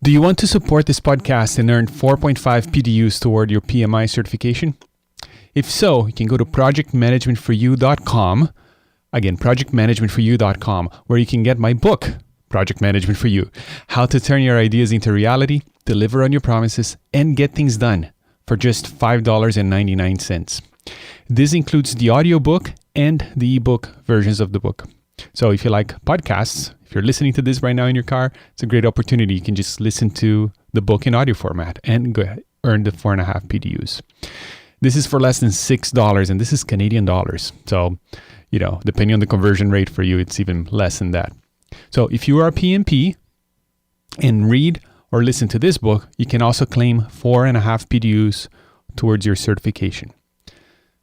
Do you want to support this podcast and earn 4.5 PDUs toward your PMI certification? If so, you can go to projectmanagementforyou.com. Again, projectmanagementforyou.com, where you can get my book, Project Management for You, How to Turn Your Ideas into Reality, Deliver on Your Promises, and Get Things Done for just $5.99. This includes the audiobook and the ebook versions of the book. So if you like podcasts, if you're listening to this right now in your car, it's a great opportunity. You can just listen to the book in audio format and earn the 4.5 PDUs. This is for less than $6, and this is Canadian dollars. So, depending on the conversion rate for you, it's even less than that. So if you are a PMP and read or listen to this book, you can also claim 4.5 PDUs towards your certification.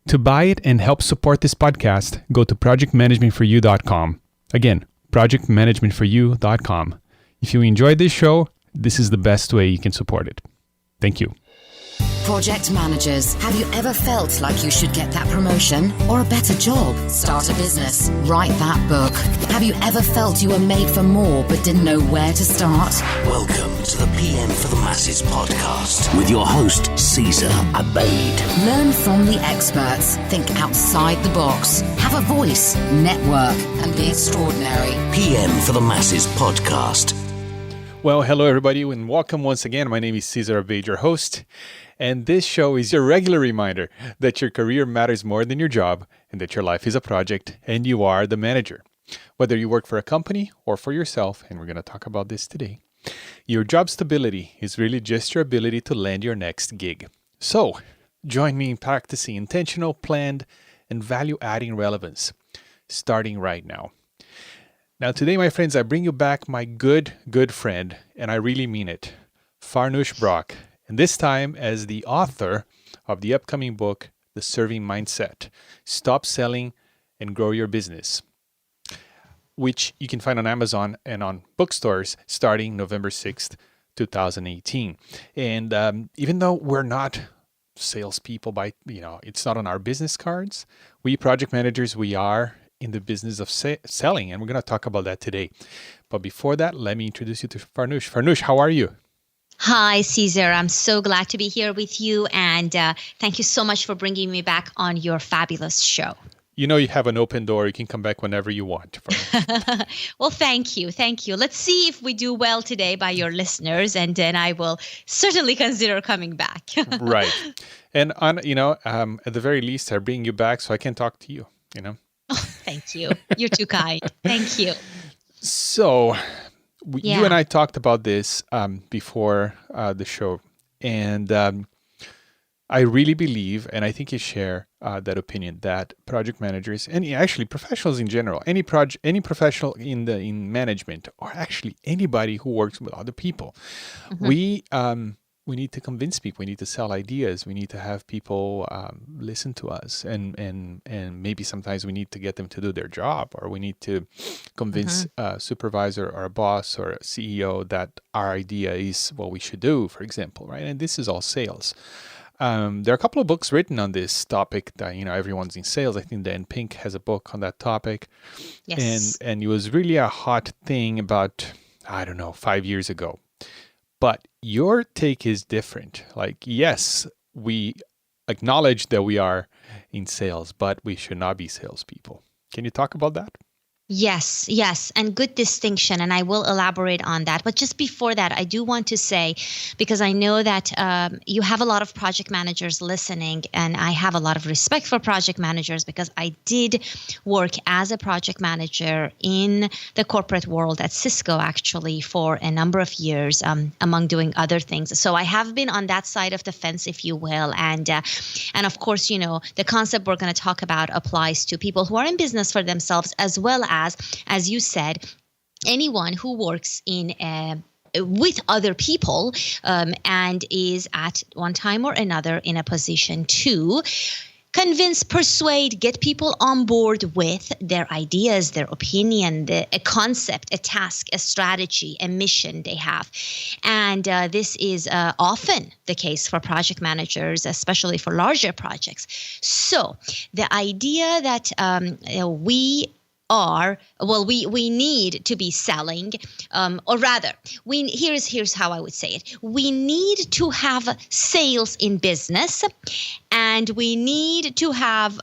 To buy it and help support this podcast, go to projectmanagementforyou.com. Again, projectmanagementforyou.com. If you enjoyed this show, this is the best way you can support it. Thank you. Project managers, have you ever felt like you should get that promotion or a better job? Start a business, write that book. Have you ever felt you were made for more but didn't know where to start? Welcome to the PM for the Masses podcast with your host, Cesar Abade. Learn from the experts, think outside the box, have a voice, network, and be extraordinary. PM for the Masses podcast. Well, hello everybody, and welcome once again. My name is Cesar Abade, your host. And this show is your regular reminder that your career matters more than your job and that your life is a project and you are the manager. Whether you work for a company or for yourself, and we're going to talk about this today, your job stability is really just your ability to land your next gig. So join me in practicing intentional, planned, and value-adding relevance, starting right now. Now today, my friends, I bring you back my good friend, and I really mean it, Farnoosh Brock. And this time as the author of the upcoming book, The Serving Mindset, Stop Selling and Grow Your Business, which you can find on Amazon and on bookstores starting November 6th, 2018. And even though we're not salespeople it's not on our business cards, we project managers, we are in the business of selling, and we're going to talk about that today. But before that, let me introduce you to Farnoosh. Farnoosh, how are you? Hi, Cesar. I'm so glad to be here with you. And thank you so much for bringing me back on your fabulous show. You know you have an open door. You can come back whenever you want. Well, thank you. Thank you. Let's see if we do well today by your listeners. And then I will certainly consider coming back. Right. And at the very least, I bring you back so I can talk to you, Oh, thank you. You're too kind. Thank you. So you and I talked about this before the show, and I really believe, and I think you share that opinion, that project managers, and actually professionals in general, any professional in management, or actually anybody who works with other people, we need to convince people. We need to sell ideas. We need to have people listen to us, and maybe sometimes we need to get them to do their job, or we need to convince a supervisor or a boss or a CEO that our idea is what we should do, for example, right? And this is all sales. There are a couple of books written on this topic that, everyone's in sales. I think Dan Pink has a book on that topic. Yes. And it was really a hot thing about, 5 years ago. But your take is different. Yes, we acknowledge that we are in sales, but we should not be salespeople. Can you talk about that? Yes. And good distinction. And I will elaborate on that. But just before that, I do want to say, because I know that you have a lot of project managers listening, and I have a lot of respect for project managers because I did work as a project manager in the corporate world at Cisco, actually, for a number of years, among doing other things. So I have been on that side of the fence, if you will. And of course, the concept we're going to talk about applies to people who are in business for themselves, as well as you said, anyone who works with other people and is at one time or another in a position to convince, persuade, get people on board with their ideas, their opinion, a concept, a task, a strategy, a mission they have. And this is often the case for project managers, especially for larger projects. So the idea that we we need to be selling, or rather, here's how I would say it. We need to have sales in business, and we need to have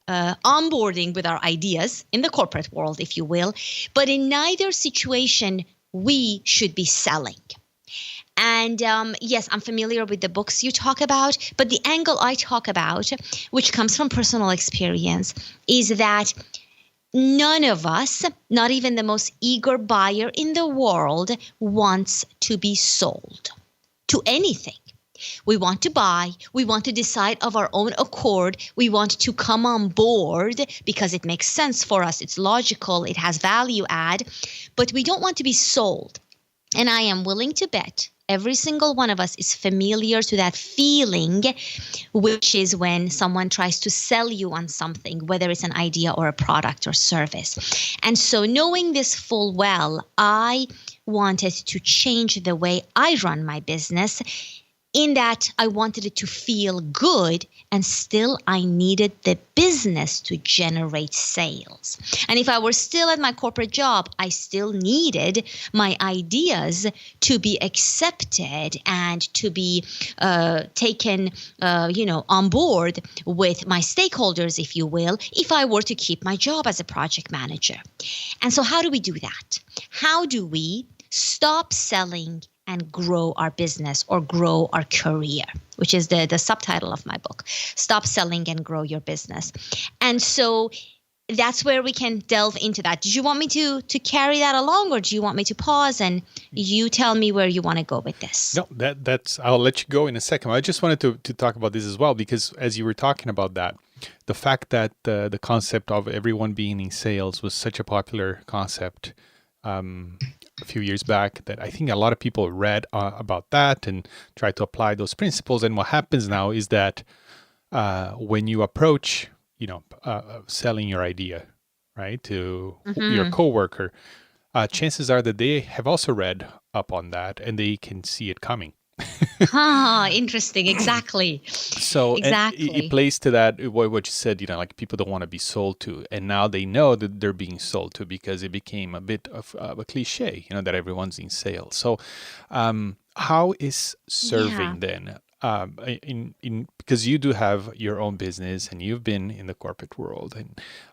onboarding with our ideas in the corporate world, if you will. But in neither situation, we should be selling. And yes, I'm familiar with the books you talk about, but the angle I talk about, which comes from personal experience, is that none of us, not even the most eager buyer in the world, wants to be sold to anything. We want to buy. We want to decide of our own accord. We want to come on board because it makes sense for us. It's logical. It has value add. But we don't want to be sold. And I am willing to bet every single one of us is familiar to that feeling, which is when someone tries to sell you on something, whether it's an idea or a product or service. And so knowing this full well, I wanted to change the way I run my business, in that I wanted it to feel good, and still I needed the business to generate sales. And if I were still at my corporate job, I still needed my ideas to be accepted and to be taken, on board with my stakeholders, if you will, if I were to keep my job as a project manager. And so how do we do that? How do we stop selling and grow our business or grow our career, which is the subtitle of my book, Stop Selling and Grow Your Business. And so that's where we can delve into that. Did you want me to carry that along, or do you want me to pause and you tell me where you want to go with this? No, that's I'll let you go in a second. I just wanted to talk about this as well, because as you were talking about that, the fact that the concept of everyone being in sales was such a popular concept a few years back, that I think a lot of people read about that and tried to apply those principles. And what happens now is that when you approach, selling your idea, right, to your coworker, chances are that they have also read up on that and they can see it coming. Interesting. Exactly. So exactly. It plays to that, what you said, like people don't want to be sold to. And now they know that they're being sold to, because it became a bit of a cliche, that everyone's in sales. So how is serving then? Because you do have your own business and you've been in the corporate world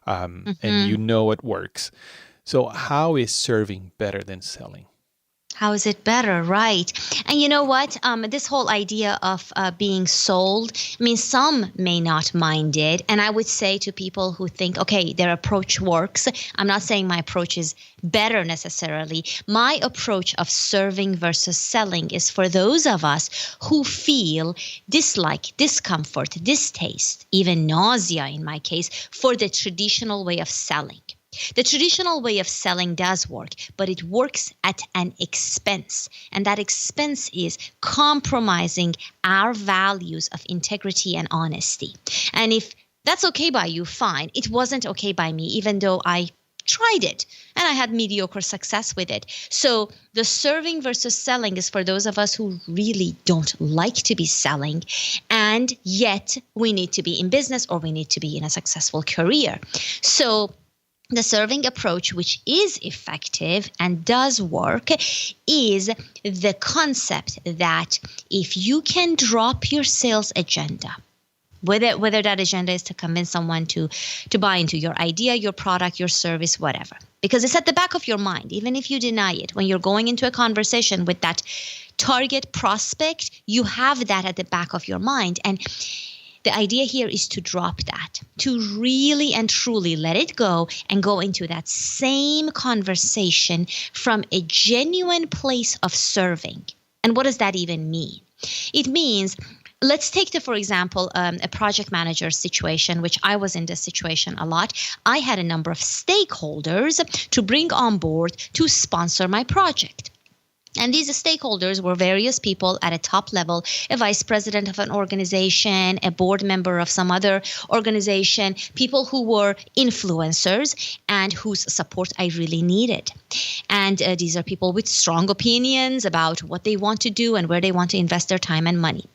and you know it works. So how is serving better than selling? How is it better? Right. And you know what? This whole idea of being sold, some may not mind it. And I would say to people who think, okay, their approach works. I'm not saying my approach is better necessarily. My approach of serving versus selling is for those of us who feel dislike, discomfort, distaste, even nausea in my case, for the traditional way of selling. The traditional way of selling does work, but it works at an expense. And that expense is compromising our values of integrity and honesty. And if that's okay by you, fine. It wasn't okay by me, even though I tried it and I had mediocre success with it. So the serving versus selling is for those of us who really don't like to be selling, and yet we need to be in business or we need to be in a successful career. So the serving approach, which is effective and does work, is the concept that if you can drop your sales agenda, whether that agenda is to convince someone to buy into your idea, your product, your service, whatever, because it's at the back of your mind, even if you deny it, when you're going into a conversation with that target prospect, you have that at the back of your mind. And the idea here is to drop that, to really and truly let it go and go into that same conversation from a genuine place of serving. And what does that even mean? It means, let's take for example, a project manager situation, which I was in this situation a lot. I had a number of stakeholders to bring on board to sponsor my project. And these stakeholders were various people at a top level, a vice president of an organization, a board member of some other organization, people who were influencers and whose support I really needed. And these are people with strong opinions about what they want to do and where they want to invest their time and money.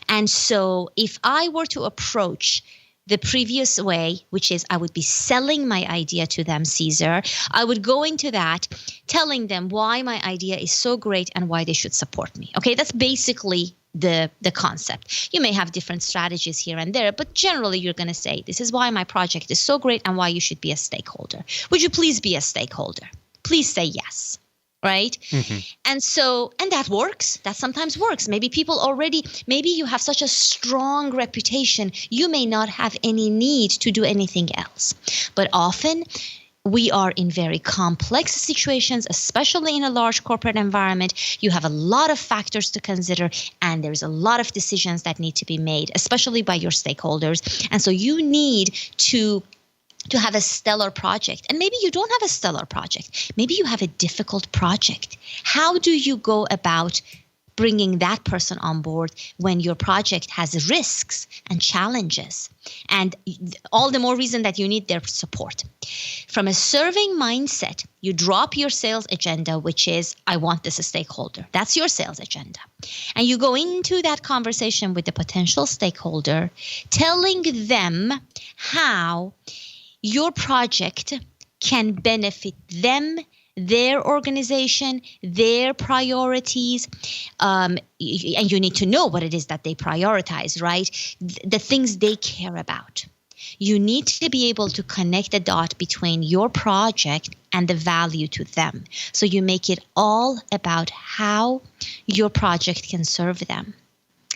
And so if I were to approach the previous way, which is I would be selling my idea to them, Cesar. I would go into that, telling them why my idea is so great and why they should support me. Okay, that's basically the concept. You may have different strategies here and there, but generally you're going to say, this is why my project is so great and why you should be a stakeholder. Would you please be a stakeholder? Please say yes. Right? And that works. That sometimes works. Maybe maybe you have such a strong reputation, you may not have any need to do anything else. But often we are in very complex situations, especially in a large corporate environment. You have a lot of factors to consider, and there's a lot of decisions that need to be made, especially by your stakeholders. And so you need to have a stellar project. And maybe you don't have a stellar project. Maybe you have a difficult project. How do you go about bringing that person on board when your project has risks and challenges? And all the more reason that you need their support. From a serving mindset, you drop your sales agenda, which is, I want this a stakeholder. That's your sales agenda. And you go into that conversation with the potential stakeholder, telling them how your project can benefit them, their organization, their priorities, and you need to know what it is that they prioritize, right? The things they care about. You need to be able to connect the dot between your project and the value to them. So you make it all about how your project can serve them.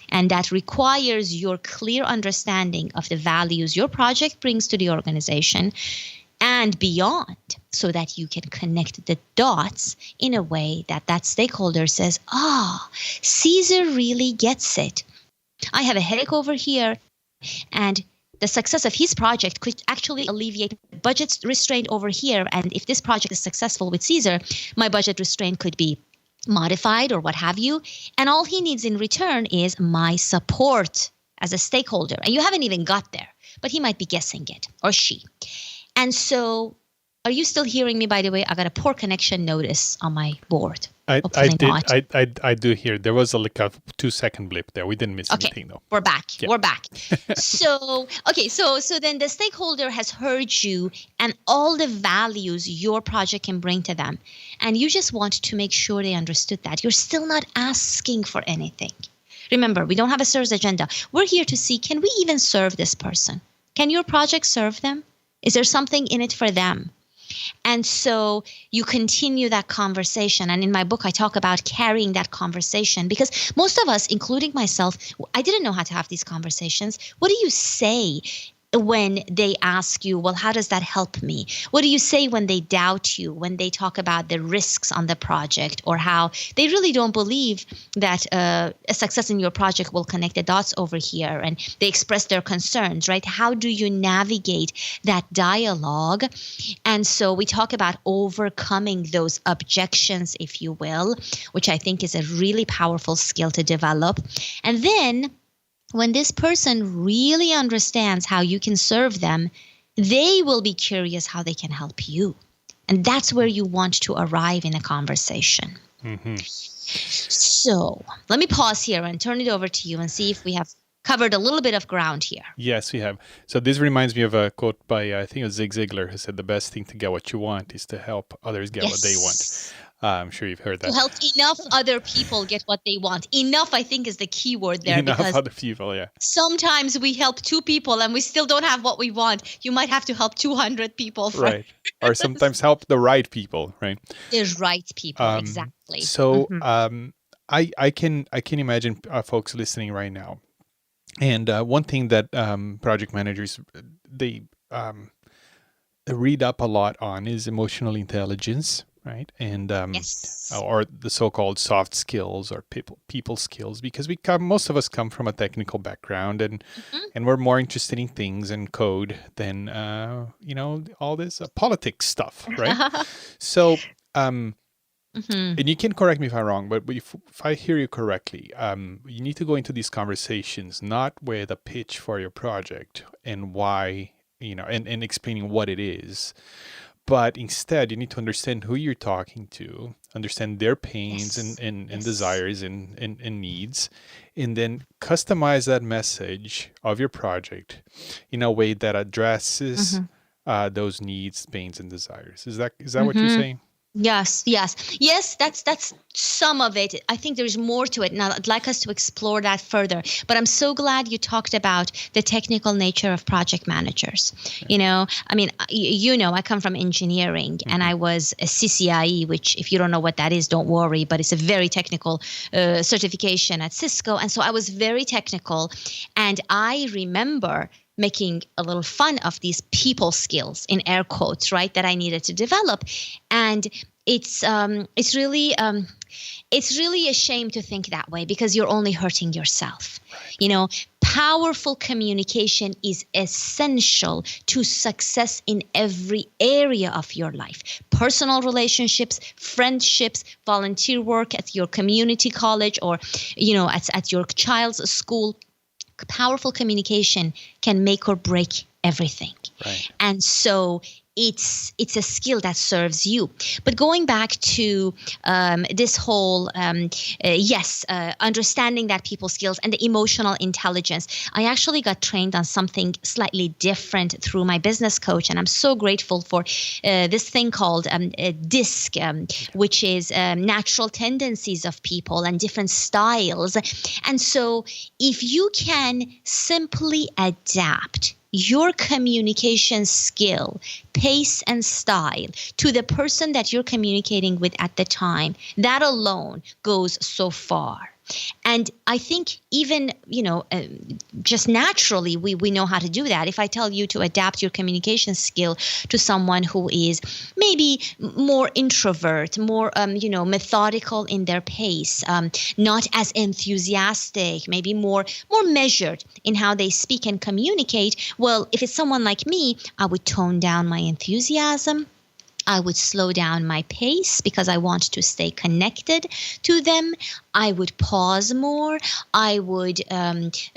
And that requires your clear understanding of the values your project brings to the organization and beyond, so that you can connect the dots in a way that stakeholder says, Cesar really gets it. I have a headache over here, and the success of his project could actually alleviate budget restraint over here. And if this project is successful with Cesar, my budget restraint could be modified or what have you. And all he needs in return is my support as a stakeholder. And you haven't even got there, but he might be guessing it, or she. And so, are you still hearing me, by the way? I got a poor connection notice on my board. I Hopefully did. not. I do hear. There was a 2-second blip there. We didn't miss anything though. We're back. Yeah. We're back. So then the stakeholder has heard you and all the values your project can bring to them. And you just want to make sure they understood that. You're still not asking for anything. Remember, we don't have a sales agenda. We're here to see, can we even serve this person? Can your project serve them? Is there something in it for them? And so you continue that conversation. And in my book, I talk about carrying that conversation, because most of us, including myself, I didn't know how to have these conversations. What do you say when they ask you, well, how does that help me? What do you say when they doubt you, when they talk about the risks on the project, or how they really don't believe that a success in your project will connect the dots over here, and they express their concerns, right? How do you navigate that dialogue? And so we talk about overcoming those objections, if you will, which I think is a really powerful skill to develop. And then when this person really understands how you can serve them, they will be curious how they can help you. And that's where you want to arrive in a conversation. Mm-hmm. So let me pause here and turn it over to you and see if we have covered a little bit of ground here. Yes, we have. So this reminds me of a quote by, I think it was Zig Ziglar, who said, the best thing to get what you want is to help others get what they want. I'm sure you've heard that. To help enough other people get what they want. Enough, I think, is the key word there. Enough because other people, yeah. sometimes we help 2 people and we still don't have what we want. You might have to help 200 people. Right. Or sometimes help the right people, right? The right people, exactly. So I can imagine folks listening right now. And one thing that project managers, they read up a lot on is emotional intelligence, right? And or the so-called soft skills or people skills, because most of us come from a technical background, and we're more interested in things and code than all this politics stuff, right? So. And you can correct me if I'm wrong, but if I hear you correctly, you need to go into these conversations not with a pitch for your project and why, and explaining what it is, But instead, you need to understand who you're talking to, understand their pains and desires and needs, and then customize that message of your project in a way that addresses those needs, pains, and desires. Is that what you're saying? Yes. That's some of it. I think there's more to it. Now, I'd like us to explore that further. But I'm so glad you talked about the technical nature of project managers. You know, I mean, I come from engineering, and I was a CCIE, which, if you don't know what that is, don't worry. But it's a very technical certification at Cisco, and so I was very technical. And I remember making a little fun of these people skills, in air quotes, right, that I needed to develop. And it's really a shame to think that way, because you're only hurting yourself. Right. You know, powerful communication is essential to success in every area of your life. Personal relationships, friendships, volunteer work at your community college, or, at your child's school. Powerful communication can make or break everything. Right. And so it's a skill that serves you. But going back to this whole, understanding that people skills and the emotional intelligence, I actually got trained on something slightly different through my business coach. And I'm so grateful for this thing called DISC, which is natural tendencies of people and different styles. And so if you can simply adapt your communication skill, pace, and style to the person that you're communicating with at the time, that alone goes so far. And I think even, just naturally, we know how to do that. If I tell you to adapt your communication skill to someone who is maybe more introvert, more, methodical in their pace, not as enthusiastic, maybe more measured in how they speak and communicate. Well, if it's someone like me, I would tone down my enthusiasm. I would slow down my pace because I want to stay connected to them. I would pause more. I would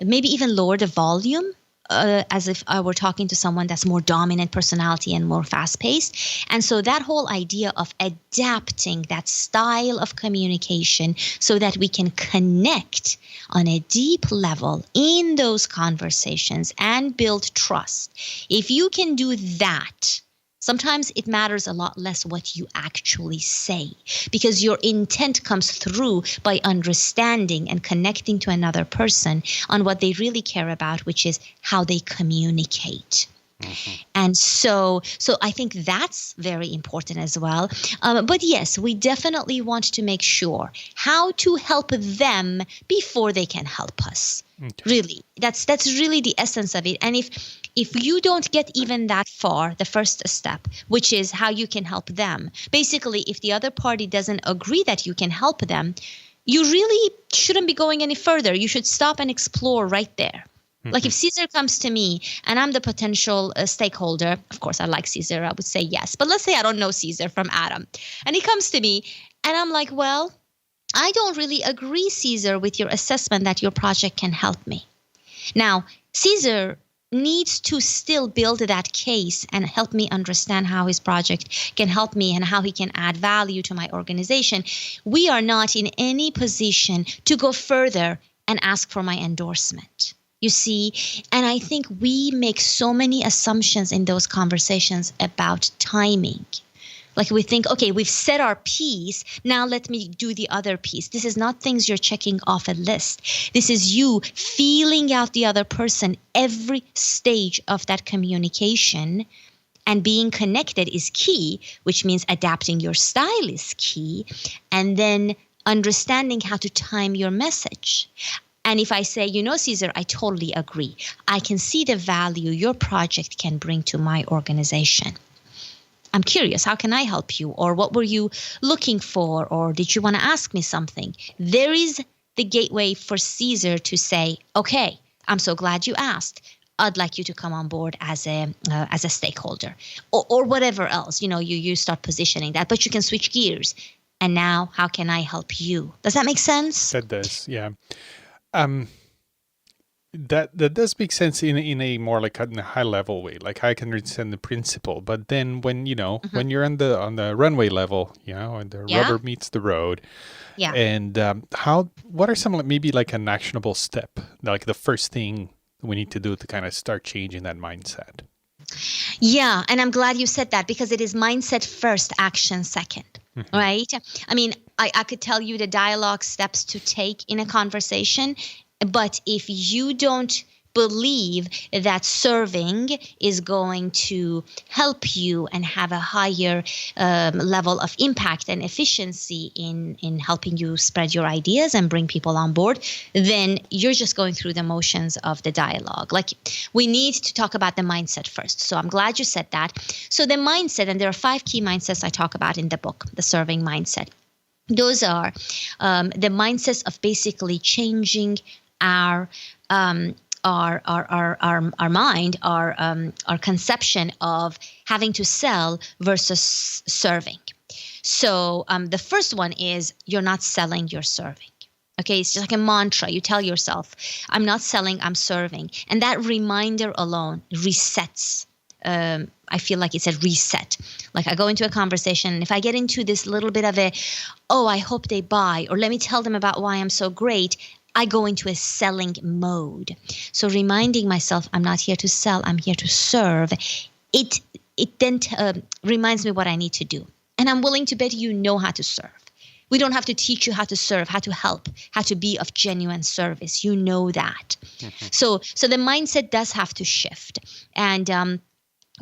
maybe even lower the volume as if I were talking to someone that's more dominant personality and more fast-paced. And so that whole idea of adapting that style of communication so that we can connect on a deep level in those conversations and build trust. If you can do that, sometimes it matters a lot less what you actually say, because your intent comes through by understanding and connecting to another person on what they really care about, which is how they communicate. And so I think that's very important as well. But yes, we definitely want to make sure how to help them before they can help us. Okay. Really, that's really the essence of it. And if you don't get even that far, the first step, which is how you can help them, basically, if the other party doesn't agree that you can help them, you really shouldn't be going any further. You should stop and explore right there. Like if Cesar comes to me and I'm the potential stakeholder, of course I like Cesar, I would say yes. But let's say I don't know Cesar from Adam. And he comes to me and I'm like, well, I don't really agree, Cesar, with your assessment that your project can help me. Now, Cesar needs to still build that case and help me understand how his project can help me and how he can add value to my organization. We are not in any position to go further and ask for my endorsement. You see, and I think we make so many assumptions in those conversations about timing. Like we think, okay, we've said our piece, now let me do the other piece. This is not things you're checking off a list. This is you feeling out the other person every stage of that communication, and being connected is key, which means adapting your style is key, and then understanding how to time your message. And if I say, Cesar, I totally agree. I can see the value your project can bring to my organization. I'm curious, how can I help you? Or what were you looking for? Or did you want to ask me something? There is the gateway for Cesar to say, okay, I'm so glad you asked. I'd like you to come on board as a stakeholder, or whatever else. You start positioning that, but you can switch gears. And now, how can I help you? Does that make sense? That does, yeah. That does make sense in a more like in a high level way. Like I can understand the principle, but then when when you're on the runway level, and the Yeah. rubber meets the road, Yeah. and what are some maybe like an actionable step, like the first thing we need to do to kind of start changing that mindset? Yeah, and I'm glad you said that because it is mindset first, action second, right? I mean, I could tell you the dialogue steps to take in a conversation, but if you don't believe that serving is going to help you and have a higher level of impact and efficiency in helping you spread your ideas and bring people on board, then you're just going through the motions of the dialogue. Like, we need to talk about the mindset first. So I'm glad you said that. So the mindset, and there are 5 key mindsets I talk about in the book, the serving mindset. Those are the mindsets of basically changing our mind, our conception of having to sell versus serving. So the first one is you're not selling, you're serving. Okay, it's just like a mantra. You tell yourself, I'm not selling, I'm serving. And that reminder alone resets. I feel like it's a reset. Like I go into a conversation, and if I get into this little bit of I hope they buy, or let me tell them about why I'm so great, I go into a selling mode. So reminding myself, I'm not here to sell, I'm here to serve. It then reminds me what I need to do. And I'm willing to bet you know how to serve. We don't have to teach you how to serve, how to help, how to be of genuine service. You know that. So the mindset does have to shift. And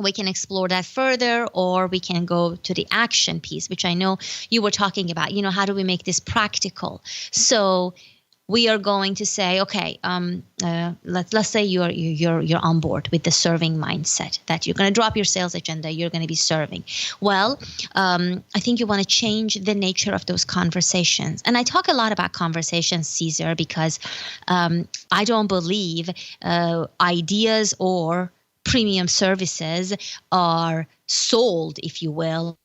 we can explore that further, or we can go to the action piece, which I know you were talking about. How do we make this practical? So we are going to say, okay, let's say you're on board with the serving mindset, that you're going to drop your sales agenda, you're going to be serving. Well, I think you want to change the nature of those conversations. And I talk a lot about conversations, Cesar, because I don't believe ideas or premium services are sold, if you will,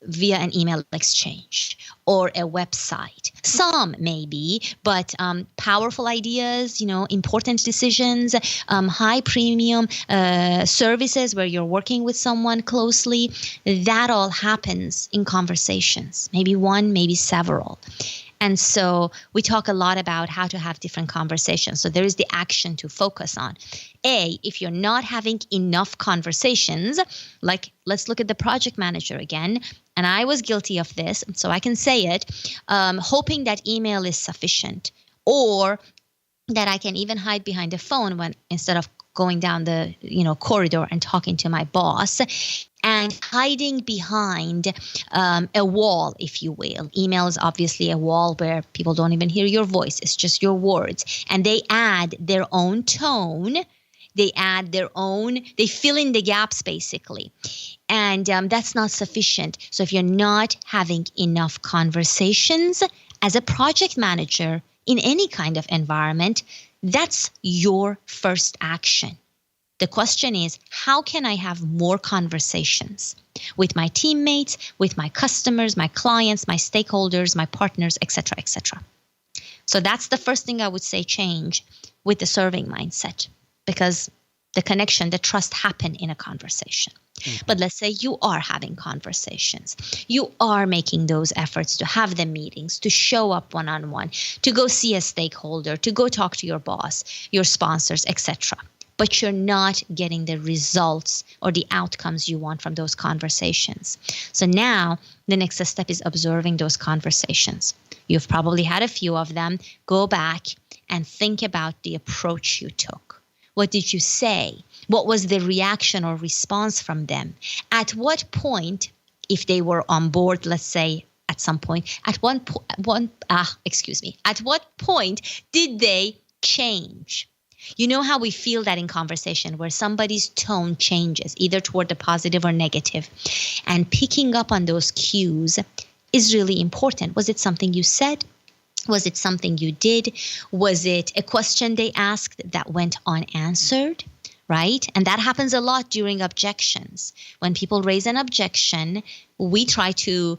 via an email exchange or a website. Some maybe, but powerful ideas, important decisions, high premium services where you're working with someone closely, that all happens in conversations, maybe one, maybe several. And so we talk a lot about how to have different conversations. So there is the action to focus on. If you're not having enough conversations, like let's look at the project manager again. And I was guilty of this, so I can say it, hoping that email is sufficient, or that I can even hide behind the phone when instead of going down the corridor and talking to my boss, and hiding behind a wall, if you will. Email is obviously a wall where people don't even hear your voice. It's just your words. And they add their own tone. They add their own, they fill in the gaps basically. And that's not sufficient. So if you're not having enough conversations as a project manager in any kind of environment, that's your first action. The question is, how can I have more conversations with my teammates, with my customers, my clients, my stakeholders, my partners, et cetera, et cetera. So that's the first thing I would say change with the serving mindset, because the connection, the trust happen in a conversation. But let's say you are having conversations. You are making those efforts to have the meetings, to show up one-on-one, to go see a stakeholder, to go talk to your boss, your sponsors, etc. But you're not getting the results or the outcomes you want from those conversations. So now the next step is observing those conversations. You've probably had a few of them. Go back and think about the approach you took. What did you say? What was the reaction or response from them? At what point, if they were on board, let's say at some point, at what point did they change? You know how we feel that in conversation where somebody's tone changes either toward the positive or negative, and picking up on those cues is really important. Was it something you said? Was it something you did? Was it a question they asked that went unanswered? Right? And that happens a lot during objections. When people raise an objection, we try to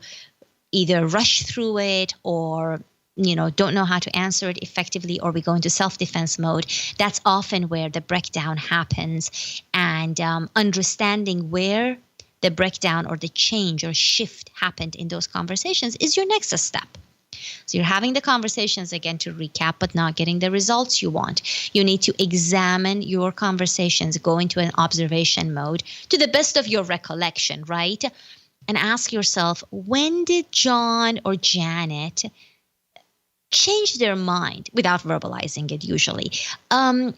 either rush through it or don't know how to answer it effectively, or we go into self-defense mode. That's often where the breakdown happens. And understanding where the breakdown or the change or shift happened in those conversations is your next step. So you're having the conversations again, to recap, but not getting the results you want. You need to examine your conversations, go into an observation mode to the best of your recollection, right? And ask yourself, when did John or Janet change their mind without verbalizing it usually?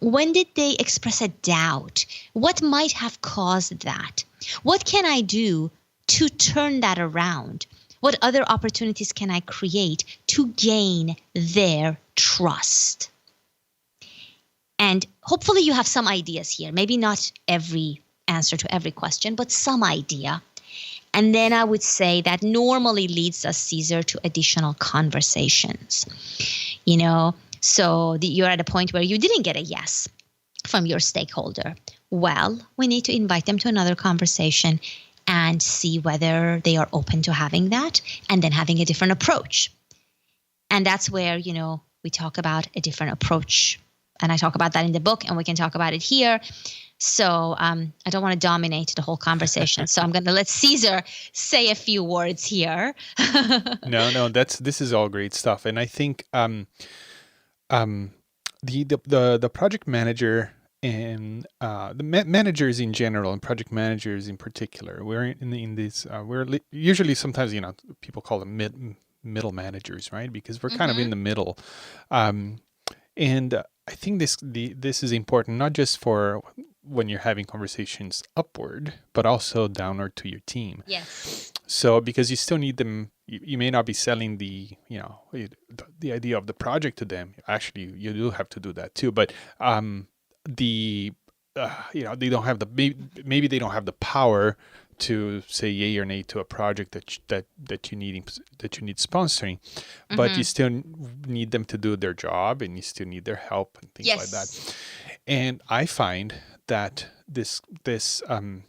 When did they express a doubt? What might have caused that? What can I do to turn that around? What other opportunities can I create to gain their trust? And hopefully you have some ideas here. Maybe not every answer to every question, but some idea. And then I would say that normally leads us, Cesar, to additional conversations. So you're at a point where you didn't get a yes from your stakeholder. Well, we need to invite them to another conversation and see whether they are open to having that, and then having a different approach. And that's where, we talk about a different approach. And I talk about that in the book, and we can talk about it here. So I don't want to dominate the whole conversation. So I'm going to let Cesar say a few words here. No, this is all great stuff. And I think the project manager and the managers in general, and project managers in particular, we're in this. We're usually, sometimes people call them middle managers, right? Because we're kind of in the middle, and I think this is important, not just for when you're having conversations upward, but also downward to your team. Yes. So because you still need them, you may not be selling the idea of the project to them. Actually, you do have to do that too, but they don't have maybe they don't have the power to say yay or nay to a project that you need sponsoring, but you still need them to do their job, and you still need their help and things like that. And I find that this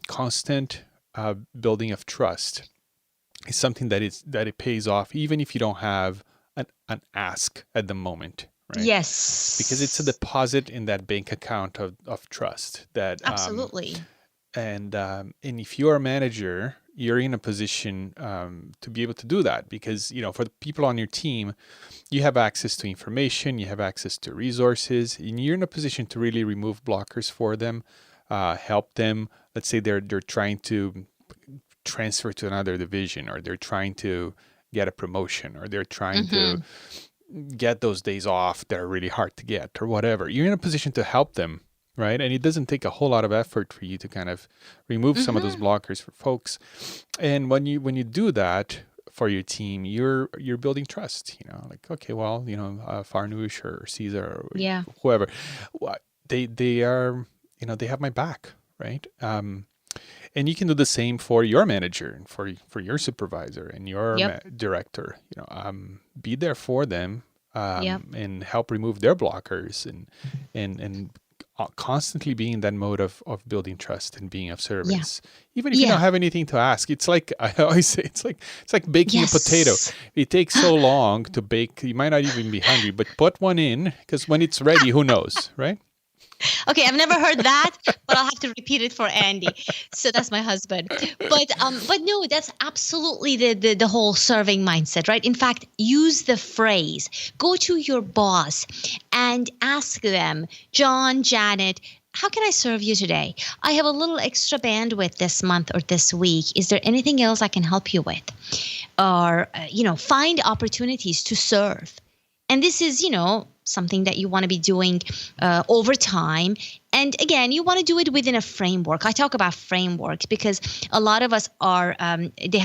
constant building of trust is something that it pays off, even if you don't have an ask at the moment. Right? Yes. Because it's a deposit in that bank account of trust that absolutely. And if you're a manager, you're in a position to be able to do that, because for the people on your team, you have access to information, you have access to resources, and you're in a position to really remove blockers for them, help them. Let's say they're trying to transfer to another division, or they're trying to get a promotion, or they're trying to get those days off that are really hard to get, or whatever. You're in a position to help them, right? And it doesn't take a whole lot of effort for you to kind of remove some of those blockers for folks. And when you do that for your team, you're building trust. Like, okay, well, Farnoosh or Cesar or whoever, they are, they have my back, right? And you can do the same for your manager and for your supervisor and your director. Be there for them and help remove their blockers and constantly be in that mode of building trust and being of service. Even if you don't have anything to ask. It's like I always say, it's like baking a potato. It takes so long to bake. You might not even be hungry, but put one in, because when it's ready, who knows, right? Okay, I've never heard that, but I'll have to repeat it for Andy. So that's my husband. But no, that's absolutely the whole serving mindset, right? In fact, use the phrase. Go to your boss and ask them, John, Janet, how can I serve you today? I have a little extra bandwidth this month or this week. Is there anything else I can help you with? Or, find opportunities to serve. And this is, something that you want to be doing over time. And again, you want to do it within a framework. I talk about frameworks because a lot of us are,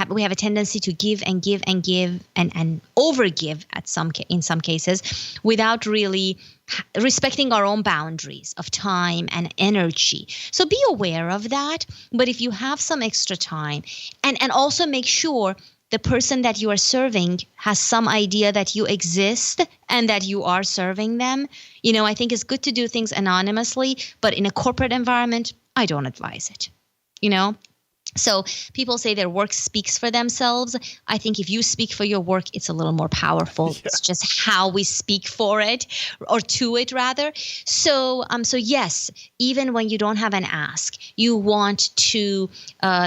we have a tendency to give and give and give and overgive in some cases without really respecting our own boundaries of time and energy. So be aware of that. But if you have some extra time, and also make sure the person that you are serving has some idea that you exist and that you are serving them. I think it's good to do things anonymously, but in a corporate environment, I don't advise it. So people say their work speaks for themselves. I think if you speak for your work, it's a little more powerful. Yeah. It's just how we speak for it, or to it rather. So yes, even when you don't have an ask, you want to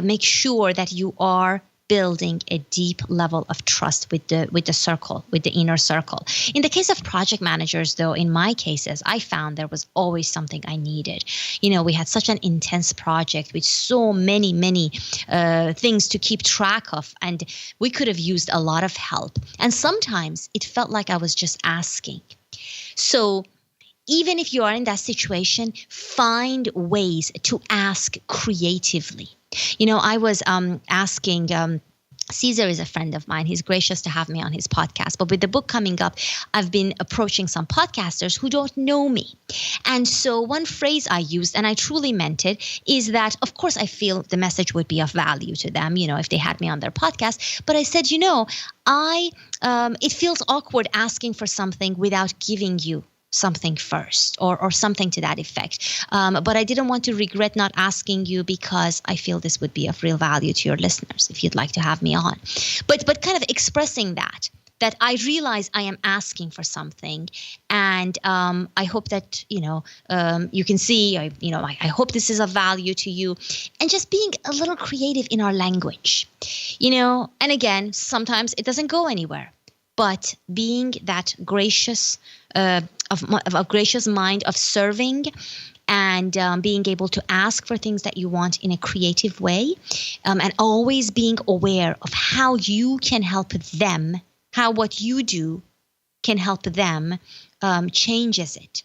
make sure that you are building a deep level of trust with the circle, with the inner circle. In the case of project managers, though, in my cases, I found there was always something I needed. We had such an intense project with so many things to keep track of, and we could have used a lot of help. And sometimes it felt like I was just asking. So even if you are in that situation, find ways to ask creatively. I was asking, Cesar is a friend of mine. He's gracious to have me on his podcast. But with the book coming up, I've been approaching some podcasters who don't know me. And so one phrase I used, and I truly meant it, is that, of course, I feel the message would be of value to them, if they had me on their podcast. But I said, it feels awkward asking for something without giving you something first, or something to that effect. But I didn't want to regret not asking you, because I feel this would be of real value to your listeners if you'd like to have me on. But kind of expressing that I realize I am asking for something, and I hope that you can see. I hope this is of value to you, and just being a little creative in our language, And again, sometimes it doesn't go anywhere. But being that gracious, of a gracious mind of serving, and being able to ask for things that you want in a creative way, and always being aware of how you can help them, how what you do can help them, changes it.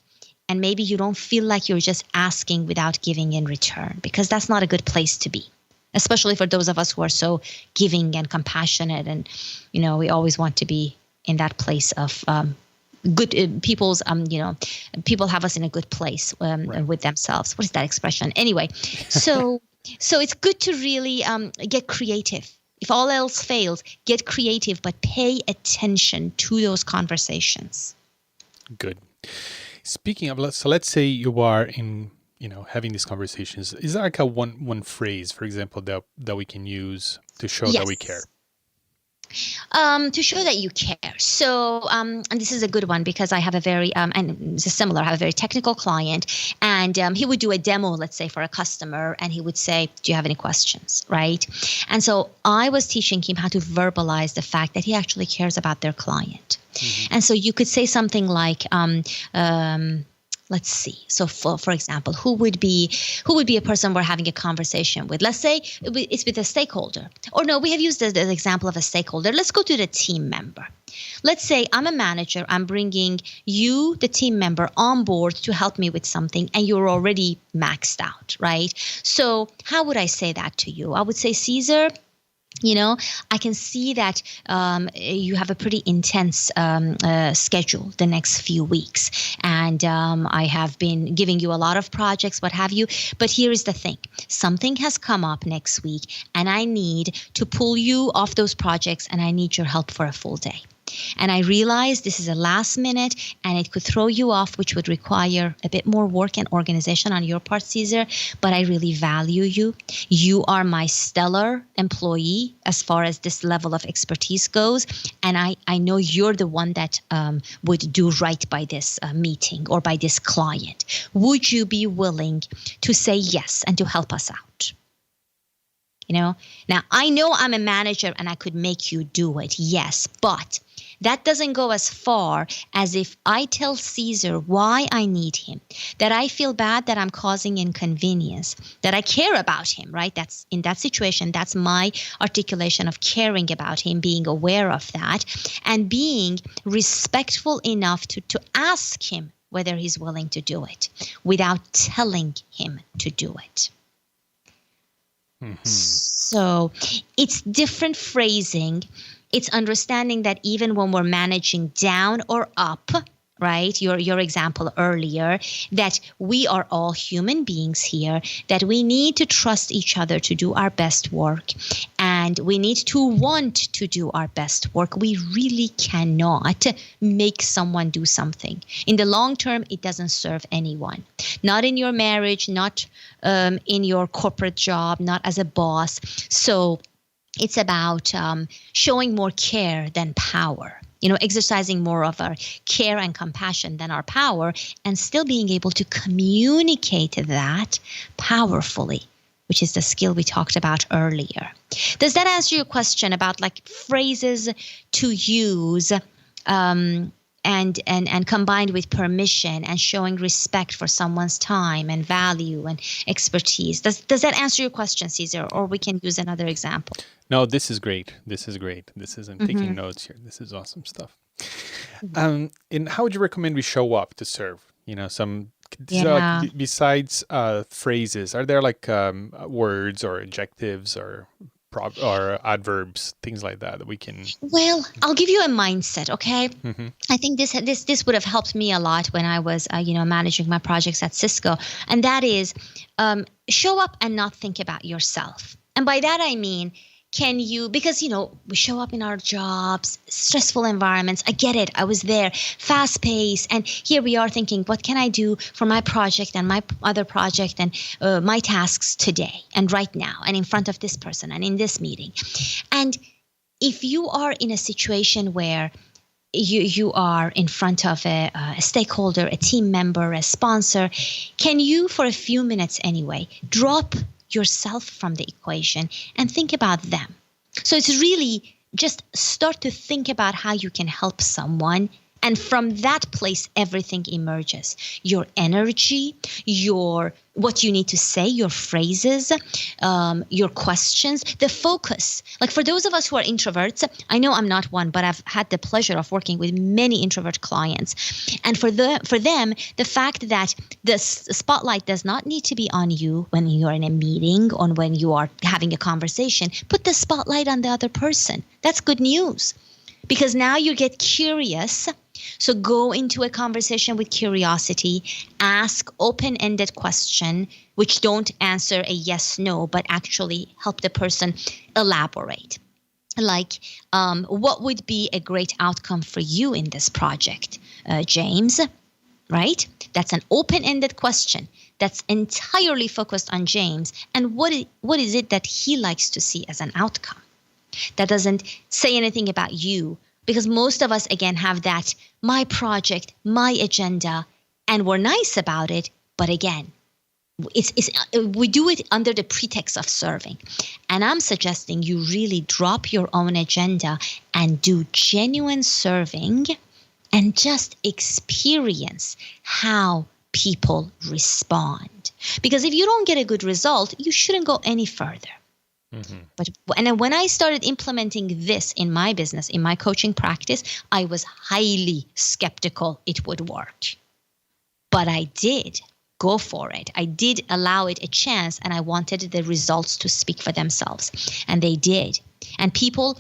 And maybe you don't feel like you're just asking without giving in return, because that's not a good place to be. Especially for those of us who are so giving and compassionate, and we always want to be in that place of good people have us in a good place right. with themselves. What is that expression? Anyway, so it's good to really get creative. If all else fails, get creative, but pay attention to those conversations. Good. Speaking of, so let's say you are in, having these conversations. Is there like a one phrase, for example, that we can use to show that we care? To show that you care. So, and this is a good one, because I have a very, and it's similar, I have a very technical client, and he would do a demo, let's say, for a customer, and he would say, do you have any questions, right? And so I was teaching him how to verbalize the fact that he actually cares about their client. Mm-hmm. And so you could say something like, let's see. So for example, who would be a person we're having a conversation with? Let's say it's with a stakeholder. Or no, we have used the example of a stakeholder. Let's go to the team member. Let's say I'm a manager. I'm bringing you, the team member, on board to help me with something, and you're already maxed out, right? So how would I say that to you? I would say, Cesar, I can see that you have a pretty intense schedule the next few weeks. And I have been giving you a lot of projects, what have you. But here is the thing. Something has come up next week, and I need to pull you off those projects, and I need your help for a full day. And I realize this is a last minute, and it could throw you off, which would require a bit more work and organization on your part, Cesar. But I really value you. You are my stellar employee as far as this level of expertise goes. And I know you're the one that would do right by this meeting or by this client. Would you be willing to say yes and to help us out? Now I know I'm a manager and I could make you do it. Yes, but that doesn't go as far as if I tell Cesar why I need him, that I feel bad that I'm causing inconvenience, that I care about him, right? That's in that situation. That's my articulation of caring about him, being aware of that, and being respectful enough to ask him whether he's willing to do it without telling him to do it. Mm-hmm. So it's different phrasing. It's understanding that even when we're managing down or up, right? Your example earlier, that we are all human beings here, that we need to trust each other to do our best work. And and we need to want to do our best work. We really cannot make someone do something. In the long term, it doesn't serve anyone. Not in your marriage, not in your corporate job, not as a boss. So it's about showing more care than power. Exercising more of our care and compassion than our power, and still being able to communicate that powerfully, which is the skill we talked about earlier. Does that answer your question about like phrases to use and combined with permission and showing respect for someone's time and value and expertise? Does that answer your question, Cesar? Or we can use another example. No, this is great. I'm taking notes here. This is awesome stuff. And how would you recommend we show up to serve? Besides phrases, are there like words or adjectives or adverbs, things like that we can? Well, I'll give you a mindset, okay? I think this would have helped me a lot when I was managing my projects at Cisco, and that is show up and not think about yourself. And by that I mean, because we show up in our jobs, stressful environments. I get it. I was there, fast paced. And here we are thinking, what can I do for my project and my other project and my tasks today and right now and in front of this person and in this meeting. And if you are in a situation where you are in front of a stakeholder, a team member, a sponsor, can you, for a few minutes anyway, drop yourself from the equation and think about them? So it's really just start to think about how you can help someone. And from that place, everything emerges. Your energy, what you need to say, your phrases, your questions, the focus. Like for those of us who are introverts, I know I'm not one, but I've had the pleasure of working with many introvert clients. And for them, the fact that the spotlight does not need to be on you when you are in a meeting or when you are having a conversation, put the spotlight on the other person. That's good news. Because now you get curious. So go into a conversation with curiosity, ask open-ended question, which don't answer a yes, no, but actually help the person elaborate. Like, what would be a great outcome for you in this project, James? Right? That's an open-ended question that's entirely focused on James. And what is it that he likes to see as an outcome? That doesn't say anything about you, because most of us, again, have that my project, my agenda, and we're nice about it. But again, we do it under the pretext of serving. And I'm suggesting you really drop your own agenda and do genuine serving and just experience how people respond. Because if you don't get a good result, you shouldn't go any further. And when I started implementing this in my business, in my coaching practice, I was highly skeptical it would work. But I did go for it. I did allow it a chance, and I wanted the results to speak for themselves. And they did. And people,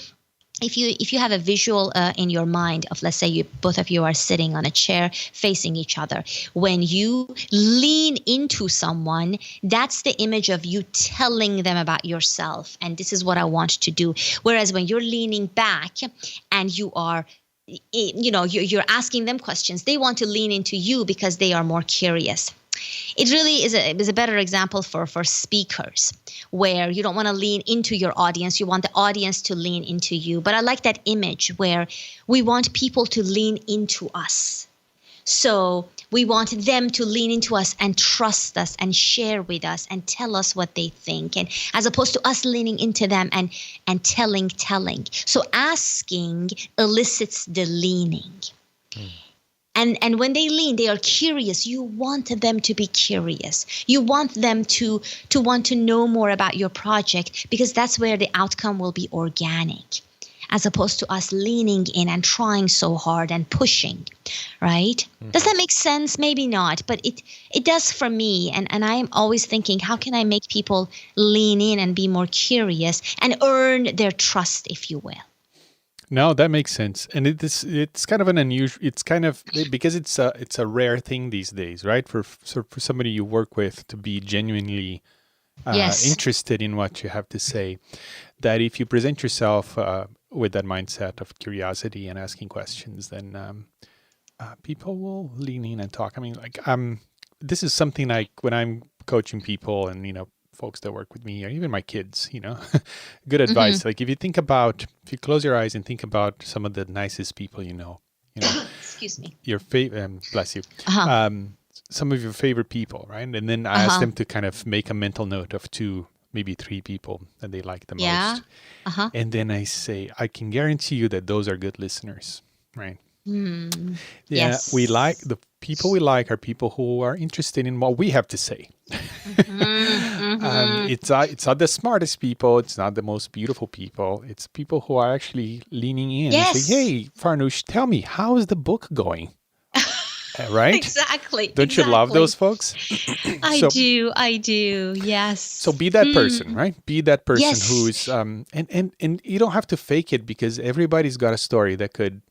if you have a visual in your mind of, let's say both of you are sitting on a chair facing each other, when you lean into someone, that's the image of you telling them about yourself. And this is what I want to do. Whereas when you're leaning back and you are, you're asking them questions, they want to lean into you because they are more curious. It really is a better example for speakers, where you don't want to lean into your audience. You want the audience to lean into you. But I like that image where we want people to lean into us. So we want them to lean into us and trust us and share with us and tell us what they think, and as opposed to us leaning into them and telling. So asking elicits the leaning. And when they lean, they are curious. You want them to be curious. You want them to want to know more about your project, because that's where the outcome will be organic, as opposed to us leaning in and trying so hard and pushing, right? Does that make sense? Maybe not, but it does for me. And I am always thinking, how can I make people lean in and be more curious and earn their trust, if you will? No, that makes sense, and it's kind of an unusual. It's kind of because it's a rare thing these days, right? For somebody you work with to be genuinely Yes. interested in what you have to say. That if you present yourself with that mindset of curiosity and asking questions, then people will lean in and talk. I mean, this is something like when I'm coaching people and, folks that work with me or even my kids, good advice. Like if you close your eyes and think about some of the nicest people, Excuse me. your favorite, bless you, Uh-huh. some of your favorite people, right? And then I ask them to kind of make a mental note of 2, maybe 3 people that they like the Yeah. most. Uh-huh. And then I say, I can guarantee you that those are good listeners, right? Hmm. Yeah, Yes. the people we like are people who are interested in what we have to say. Mm-hmm. It's not the smartest people. It's not the most beautiful people. It's people who are actually leaning in and say, Yes. "Hey, Farnoosh, tell me, how is the book going?" Right? Exactly. Don't you love Exactly. those folks? I So, do. I do. so Yes. be that person, right? Be that person Yes. who's and you don't have to fake it because everybody's got a story that could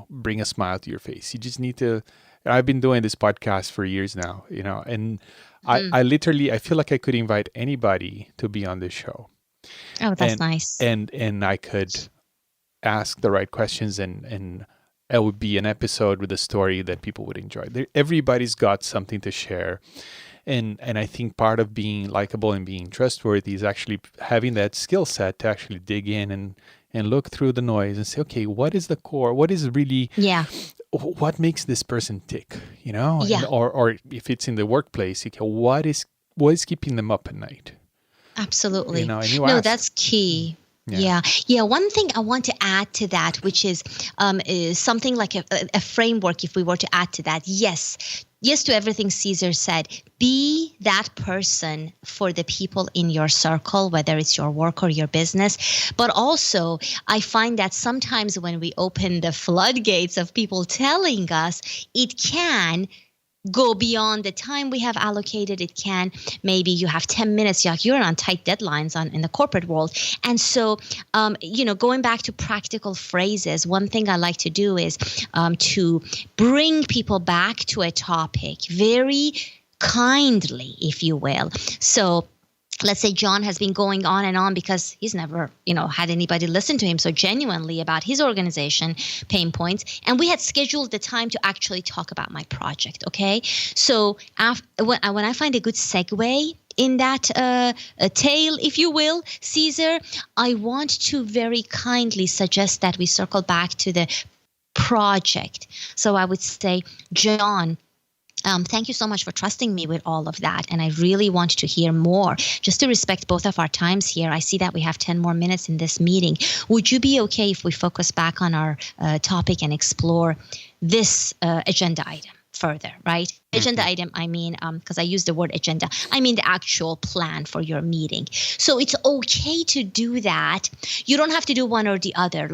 bring a smile to your face. You just need to. I've been doing this podcast for years now, and I literally I feel like I could invite anybody to be on this show, Oh, that's and nice. and I could ask the right questions, and it would be an episode with a story that people would enjoy. Everybody's got something to share, and I think part of being likable and being trustworthy is actually having that skill set to actually dig in and look through the noise and say, okay, what is the core? What is really Yeah. what makes this person tick? And Yeah. or if it's in the workplace, okay, what is keeping them up at night? Absolutely. And you No, ask. that's key. Yeah. Yeah. Yeah. One thing I want to add to that, which is something like a framework, if we were to add to that. Yes. Yes to everything Caesar said. Be that person for the people in your circle, whether it's your work or your business. But also, I find that sometimes when we open the floodgates of people telling us, it can go beyond the time we have allocated. It can, maybe you have 10 minutes, you're on tight deadlines in the corporate world. And so, going back to practical phrases, one thing I like to do is to bring people back to a topic very kindly, if you will. So let's say John has been going on and on because he's never, had anybody listen to him so genuinely about his organization pain points. And we had scheduled the time to actually talk about my project. Okay. So when I find a good segue in that tale, if you will, Caesar, I want to very kindly suggest that we circle back to the project. So I would say, John, thank you so much for trusting me with all of that. And I really want to hear more. Just to respect both of our times here, I see that we have 10 more minutes in this meeting. Would you be okay if we focus back on our topic and explore this agenda item further, right? Agenda item, I mean, because I use the word agenda, I mean the actual plan for your meeting. So it's okay to do that. You don't have to do one or the other,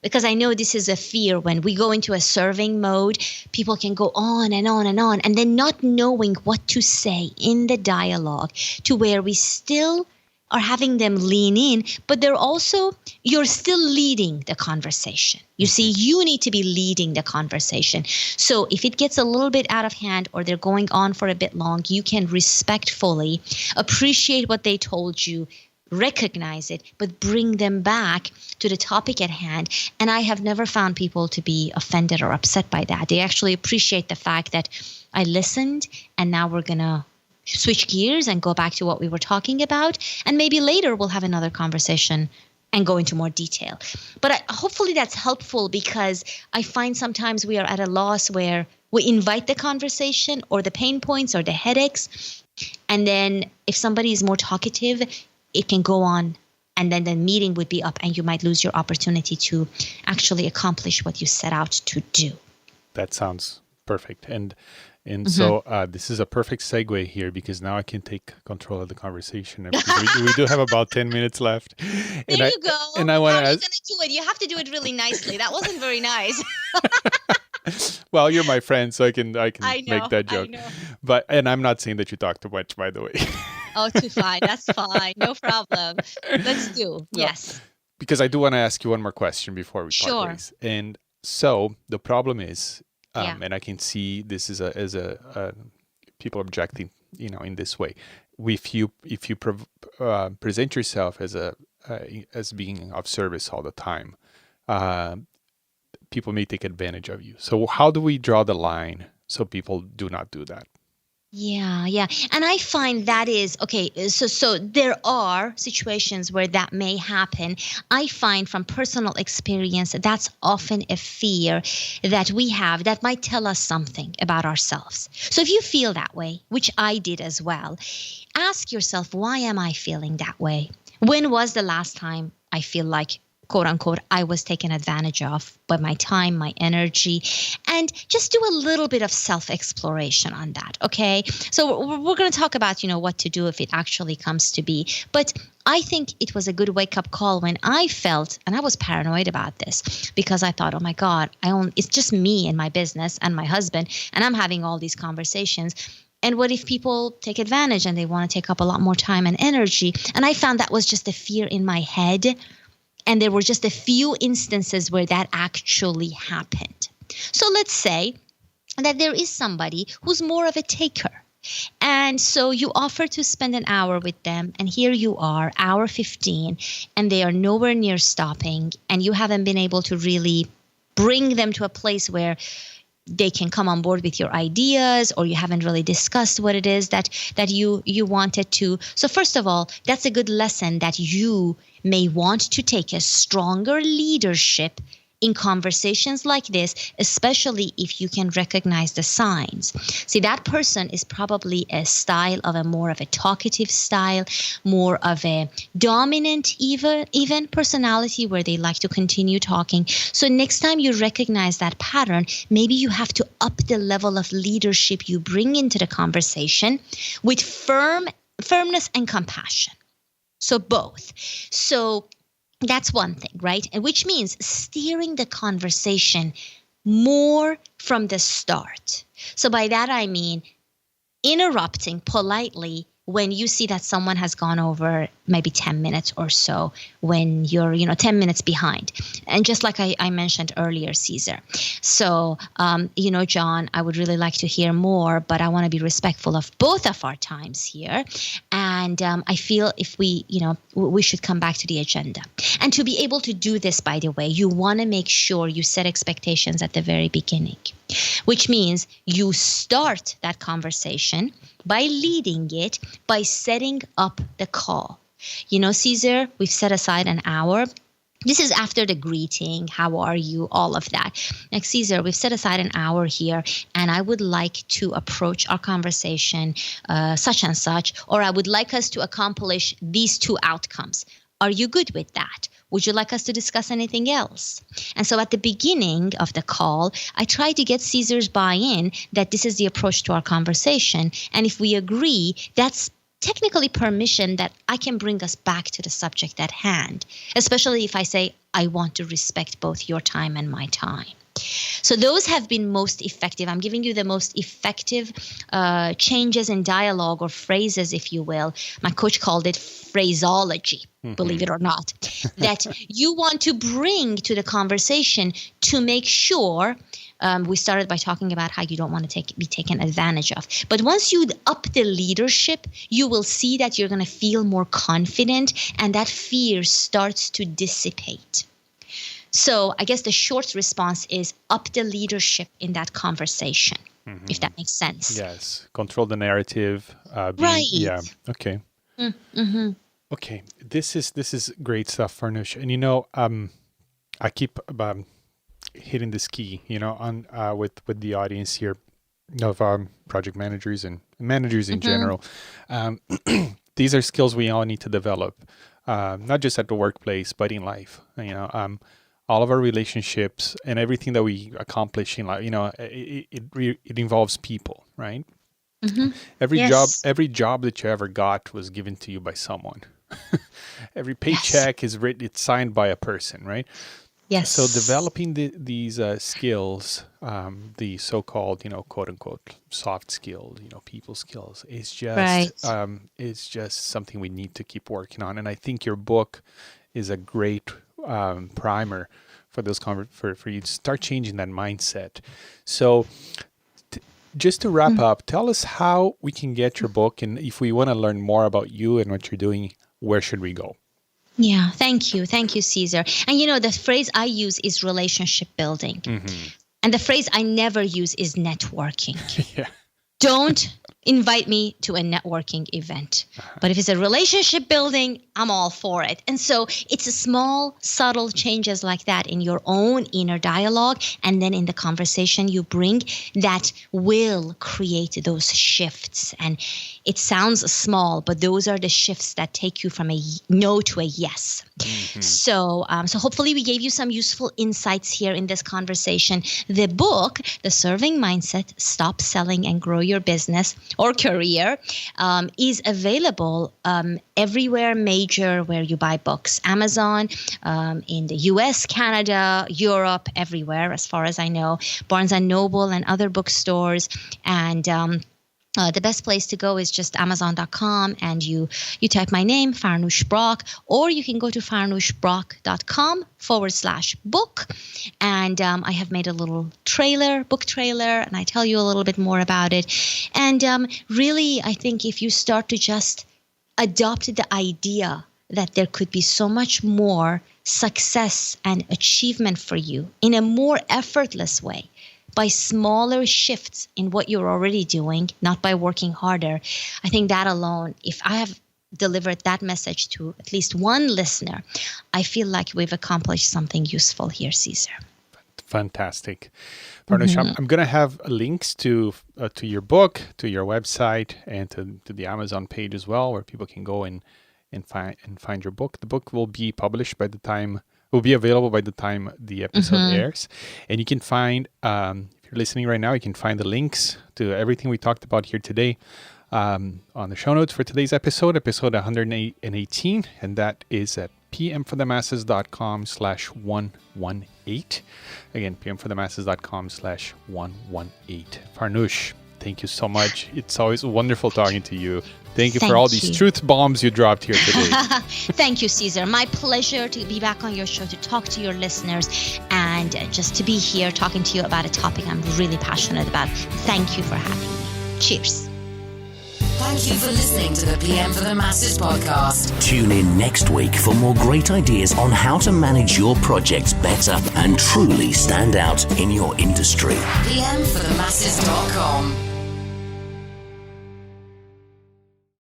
because I know this is a fear when we go into a serving mode, people can go on and on and on, and then not knowing what to say in the dialogue to where we still are having them lean in, but you're still leading the conversation. You see, you need to be leading the conversation. So if it gets a little bit out of hand or they're going on for a bit long, you can respectfully appreciate what they told you, recognize it, but bring them back to the topic at hand. And I have never found people to be offended or upset by that. They actually appreciate the fact that I listened and now we're going to switch gears and go back to what we were talking about. And maybe later we'll have another conversation and go into more detail. But hopefully that's helpful, because I find sometimes we are at a loss where we invite the conversation or the pain points or the headaches. And then if somebody is more talkative, it can go on. And then the meeting would be up and you might lose your opportunity to actually accomplish what you set out to do. That sounds perfect. And so this is a perfect segue here, because now I can take control of the conversation. We do have about 10 minutes left. There you go. And I want How to are you ask. going to do it? You have to do it really nicely. That wasn't very nice. Well, you're my friend, so I can I know, make that joke. I know. And I'm not saying that you talk too much, by the way. Oh, too fine. That's fine. No problem. Let's do. Yes. Because I do want to ask you one more question before we Sure. part ways. And so the problem is, Yeah. and I can see this as a people objecting, in this way. if you present yourself as being of service all the time, uh, people may take advantage of you. So how do we draw the line so people do not do that? Yeah, yeah. And I find that is okay. So there are situations where that may happen. I find from personal experience that that's often a fear that we have that might tell us something about ourselves. So if you feel that way, which I did as well, ask yourself, why am I feeling that way? When was the last time I feel like, quote unquote, I was taken advantage of by my time, my energy, and just do a little bit of self-exploration on that, okay? So we're going to talk about, what to do if it actually comes to be. But I think it was a good wake-up call when I felt, and I was paranoid about this because I thought, oh my God, it's just me and my business and my husband, and I'm having all these conversations. And what if people take advantage and they want to take up a lot more time and energy? And I found that was just a fear in my head. And there were just a few instances where that actually happened. So let's say that there is somebody who's more of a taker. And so you offer to spend an hour with them, and here you are, hour 15, and they are nowhere near stopping, and you haven't been able to really bring them to a place where they can come on board with your ideas, or you haven't really discussed what it is that you wanted to. So first of all, that's a good lesson that you may want to take a stronger leadership in conversations like this, especially if you can recognize the signs. See, that person is probably a style of a more of a talkative style, more of a dominant even personality where they like to continue talking. So next time you recognize that pattern, maybe you have to up the level of leadership you bring into the conversation with firmness and compassion. So both. So that's one thing, right? And which means steering the conversation more from the start. So by that, I mean interrupting politely when you see that someone has gone over maybe 10 minutes or so, when you're, 10 minutes behind. And just like I mentioned earlier, Cesar. So, John, I would really like to hear more, but I want to be respectful of both of our times here. And I feel if we should come back to the agenda. And to be able to do this, by the way, you want to make sure you set expectations at the very beginning, which means you start that conversation by leading it, by setting up the call. Cesar, we've set aside an hour. This is after the greeting, how are you, all of that. Like, Cesar, we've set aside an hour here, and I would like to approach our conversation such and such, or I would like us to accomplish these two outcomes. Are you good with that? Would you like us to discuss anything else? And so at the beginning of the call, I try to get Cesar's buy-in that this is the approach to our conversation. And if we agree, that's technically permission that I can bring us back to the subject at hand, especially if I say, I want to respect both your time and my time. So those have been most effective. I'm giving you the most effective changes in dialogue, or phrases, if you will. My coach called it phraseology, believe it or not, that you want to bring to the conversation to make sure. We started by talking about how you don't want to be taken advantage of. But once you up the leadership, you will see that you're going to feel more confident, and that fear starts to dissipate. So I guess the short response is up the leadership in that conversation, if that makes sense. Yes. Control the narrative. Right. Yeah. Okay. Mm-hmm. Okay. This is great stuff, Farnoosh. And I keep hitting this key, on with the audience here of project managers and managers in general. These are skills we all need to develop, not just at the workplace, but in life. All of our relationships and everything that we accomplish in life, it involves people, right? Mm-hmm. Every job that you ever got was given to you by someone. Every paycheck it's signed by a person, right? Yes. So developing these skills, the so-called, quote unquote, soft skills, people skills, is just is just something we need to keep working on. And I think your book is a great primer for those for you to start changing that mindset. So Just to wrap up, tell us how we can get your book, and if we want to learn more about you and what you're doing, where should we go? Yeah, thank you. Thank you, Cesar. And the phrase I use is relationship building. And the phrase I never use is networking. Yeah. Don't invite me to a networking event. But if it's a relationship building, I'm all for it. And so it's a small, subtle changes like that in your own inner dialogue. And then in the conversation you bring that will create those shifts. And it sounds small, but those are the shifts that take you from a no to a yes. So hopefully we gave you some useful insights here in this conversation. The book, The Serving Mindset, Stop Selling and Grow Your Business or Career, is available everywhere major where you buy books. Amazon, in the US, Canada, Europe, everywhere as far as I know. Barnes & Noble and other bookstores. And the best place to go is just Amazon.com, and you type my name, Farnoosh Brock, or you can go to farnooshbrock.com/book. And I have made a little book trailer, and I tell you a little bit more about it. And really, I think if you start to just adopt the idea that there could be so much more success and achievement for you in a more effortless way, by smaller shifts in what you're already doing, not by working harder. I think that alone, if I have delivered that message to at least one listener, I feel like we've accomplished something useful here, Cesar. Fantastic. Farnoosh, I'm going to have links to your book, to your website, and to the Amazon page as well, where people can go and find your book. The book will be published will be available by the time the episode airs. And you can find, if you're listening right now, you can find the links to everything we talked about here today on the show notes for today's episode 118. And that is at pmforthemasses.com/118. Again, pmforthemasses.com/118. Farnoosh, thank you so much. It's always wonderful talking to you. Thank you for all these truth bombs you dropped here today. Thank you, Cesar. My pleasure to be back on your show, to talk to your listeners, and just to be here talking to you about a topic I'm really passionate about. Thank you for having me. Cheers. Thank you for listening to the PM for the Masses podcast. Tune in next week for more great ideas on how to manage your projects better and truly stand out in your industry. PMforthemasses.com